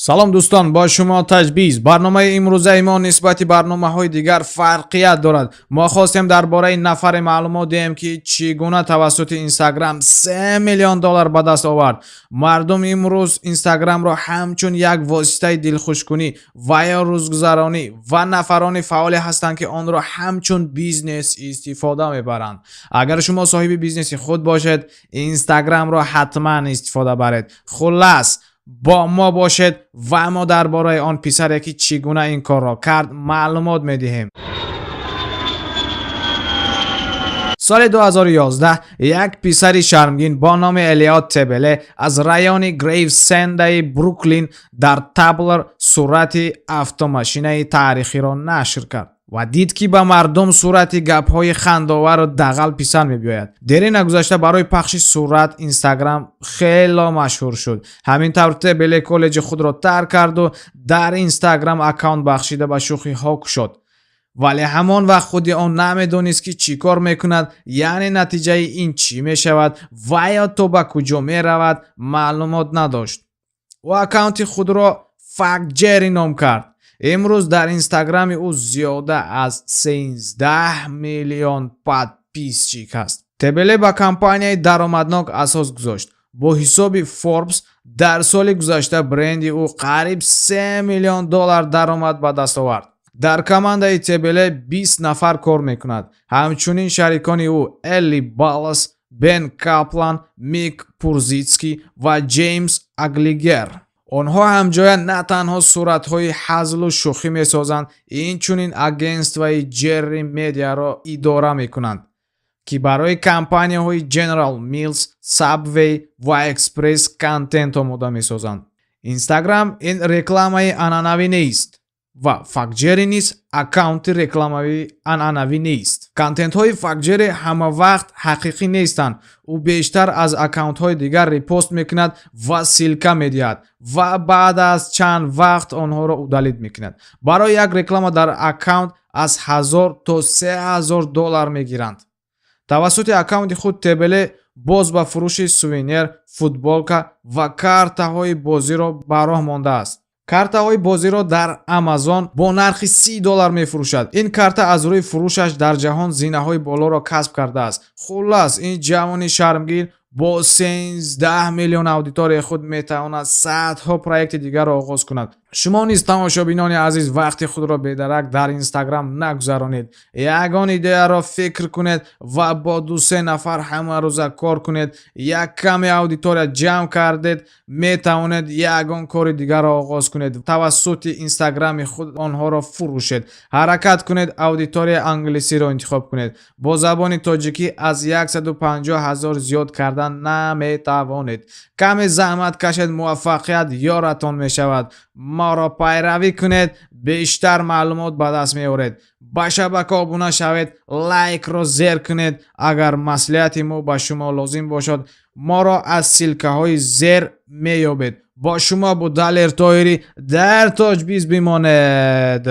салом дӯстон, ба шумо таҷбиз. барномаи имрӯзаи мо нисбати барномаҳои дигар фарқият дорад. мо хостем дар бораи нафаре маълумот диҳем ки чӣ гуна тавассути Instagram $3 миллион ба даст овард. мардум имрӯз Instagramро ҳамчун як воситаи дилхушкунӣ ва ё рӯзгузаронӣ ва нафарони фаъоле ҳастанд ки онро ҳамчун бизнес истифода мебаранд. агар шумо соҳиби бизнеси худ бошед, Instagramро ҳатман истифода баред. хулас, با ما باشد و ما درباره آن پسری که چگونه این کار را کرد معلومات میدهیم. سال 2011 یک پسر شرمگین با نام الیوت تبله از رایون گریوسند بروکلین در تبلر صورت автомашинаи تاریخی را نشر کرد و دید که به مردم صورت گپ‌های خنده‌آور و دغل پسند می‌آید. در این گذشته برای پخش صورت اینستاگرام خیلی مشهور شد. همین طور تبله کالج خود را ترک کرد و در اینستاگرام اکانت بخشیده به شوخی‌ها شد. ولی همان وقت خود آن نمی‌دانست که چی کار می‌کند، یعنی نتیجه این چی می‌شود و یا تو به کجا می‌رود معلومات نداشت. و اکانت خود را فکت جری نام کرد. امروز در اینستاگرام او زیاده از 13 میلیون подписчик است. تبله با کمپانی درآمدناک اساس گذاشت. با حساب فوربس در سال گذشته برند او قریب 3 میلیون دلار درآمد به دست آورد. در کمانده تبله 20 نفر کار میکند. همچنین شریکان او الی بالاس، بن کاپلان، میک پورزیتسکی و جیمز اگلیگر. آنها همجای نه تنها صورت‌های هزل و شوخی می‌سازند، اینچنین اگنس‌های جری میدیا را اداره می‌کنند که برای کمپانی‌های جنرال میلز، سابوی و اکسپرس کانتنت آماده می‌سازند. اینستاگرام این رکلامای عنعنوی نیست و فکجری نیز اکانت رکلاموی عنعنوی نیست. کانتنت های فکجری همه وقت حقیقی نیستند. او بیشتر از اکانت های دیگر ریپوست میکند و سیلکه میدهد و بعد از چند وقت آنها را دلیت میکند. برای یک رکلام در اکانت از 1000 تا 3000 دلار میگیرند. توسط اکانت خود تبله باز به فروش سوینیر، فوتبالکا و کارت های بازی را به راه مانده است. کارت‌های بازی را در آمازون با نرخ 30 دلار می‌فروشد. این کارت از روی فروشش در جهان زینه‌های بالا را کسب کرده است. خلاص این جوان شرمگین با 13 میلیون اودیتور خود میتواند صدها پروژه دیگر را آغاز کند. شما نیز تماشابینان عزیز وقت خود را بی‌درک در اینستاگرام نگذرانید. یگان ایده را فکر کنید و با 2-3 نفر همه روز کار کنید. یک کمی اودیتور جمع کردید، میتوانید یگان کار دیگر را آغاز کنید. توسط اینستاگرام خود آنها را فروشید. حرکت کنید، اودیتور انگلیسی را انتخاب کنید. با زبان تاجیکی از 150,000 زیاد کردن نمیتوانید. کمی زحمت کشید، موفقیت یارتان میشود. ما را پیروی کنید، بیشتر معلومات به دست میارید. به شبکه ابونه شوید، لایک را زیر کنید. اگر مصلحت ما به شما لازم باشد ما را از سلکه های زیر میابید. با شما بود دلیر طاهری در تاجبیز بماند.